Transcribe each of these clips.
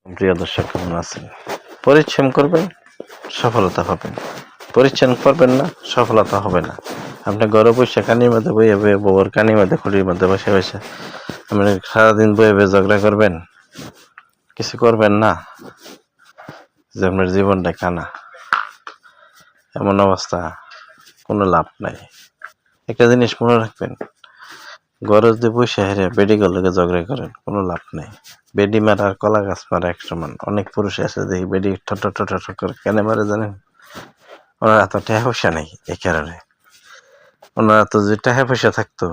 প্রিয় দর্শক, কেমন আছেন? পরিশ্রম করবেন, সফলতা পাবেন। পরিশ্রম করবেন না, সফলতা হবে না। আপনি ঘরে বসে কানির মধ্যে বইয়ে বইয়ে বউর কানির মধ্যে খুঁটির মধ্যে বসে বসে আপনি সারাদিন বইয়ে বইয়ে ঝগড়া করবেন, কিছু করবেন না, যে আপনার জীবনটা কানা। এমন অবস্থা, কোনো লাভ নাই। একটা জিনিস মনে রাখবেন, ঘরে যদি বসে হেরে বেডিগুলোর লোকে ঝগড়া করেন, কোনো লাভ নেই। বেডি মারা আর কলা গাছ মারা এক সমান। অনেক পুরুষ আছে দেখি বেডি ঠট ঠট ঠট করে কেন মারে জানেন? ওনার এত টাকা পয়সা নেই, এই কারণে। ওনার এত যদি টাকা পয়সা থাকতো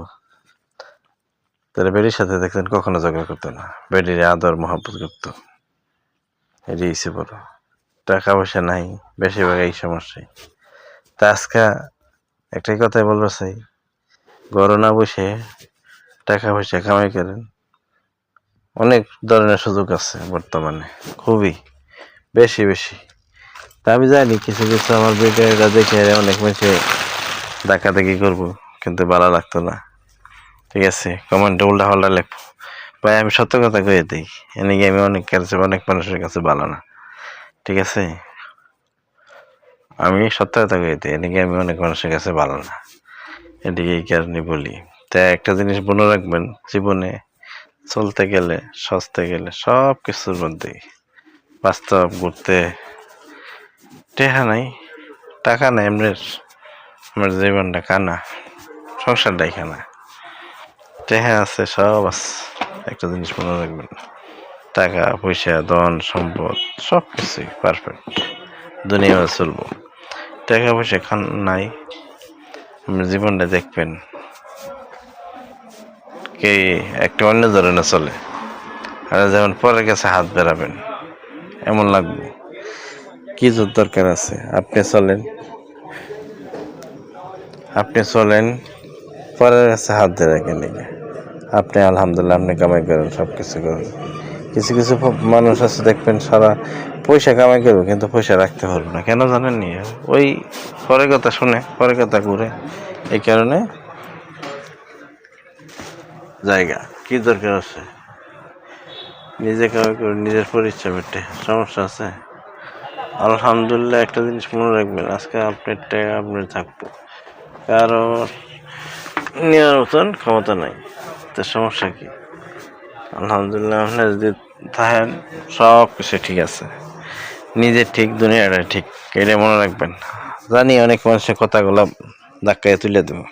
তাহলে বেডির সাথে দেখতেন কখনো ঝগড়া করতো না, বেডির আদর মহব্বত করতো। এটি হচ্ছে বড়। টাকা পয়সা নাই, বেশিরভাগ এই সমস্যায়। তা আজকে একটাই কথাই বলবো চাই, ঘরে না বসে টাকা পয়সা কামাই করেন। অনেক ধরনের সুযোগ আছে বর্তমানে, খুবই বেশি বেশি। তা আমি জানি কিছু কিছু আমার ভিডিওটা দেখে অনেক মানুষে ডাকাডাকি করবো, কিন্তু ভালো লাগতো না। ঠিক আছে, কমেন্টে উল্টা পাল্টা লিখবো। ভাই আমি সত্য কথা কয়ে দিই, এনেকে আমি অনেক কাছে অনেক মানুষের কাছে ভালো না। ঠিক আছে, আমি সত্য কথা কয়ে দিই, এনেকে আমি অনেক মানুষের কাছে ভালো না। এদিকে এই কারণে বলি। তাই একটা জিনিস মনে রাখবেন, জীবনে চলতে গেলে, সস্তে গেলে সব কিছুর মধ্যেই বাস্তব ঘুরতে টেহা নাই, টাকা নাই। আমার জীবনটা কানা, সংসারটাই কানা। টেহা আছে, সব আছে। একটা জিনিস মনে রাখবেন, টাকা পয়সা ধন সম্পদ সব কিছুই পারফেক্ট, দুনিয়া চলবো। টাকা পয়সা খান নাই, আপনার জীবনটা দেখবেন কে একটা অন্য ধরনের চলে। আর যেমন পরের কাছে হাত বেড়াবেন এমন লাগবে। কি জোর দরকার আছে? আপনি চলেন পরের কাছে হাত দিয়ে রাখেন। আপনি আলহামদুলিল্লাহ, আপনি কামাই করেন, সব কিছু করেন। কিছু কিছু মানুষ আছে দেখবেন সারা পয়সা কামাই করবে কিন্তু পয়সা রাখতে পারবে না। কেন জানেন নি? ওই পরের কথা শুনে, পরের কথা ঘুরে। এই কারণে জায়গা কি দরকার আছে? নিজে কামাই করে নিজের পরিশ্রমের সমস্যা আছে। আলহামদুলিল্লাহ, একটা জিনিস মনে রাখবেন, আজকে আপনার টাকা আপনার থাকবো, কারো নেওয়ার মতন ক্ষমতা নাই। তো সমস্যা কি? আলহামদুলিল্লাহ, আপনি যদি থাকেন সব কিছু ঠিক আছে, নিজে ঠিক, দুনিয়াটা ঠিক, এটা মনে রাখবেন। জানি অনেক মানুষের কথাগুলো ধাক্কায় তুলে দেবো।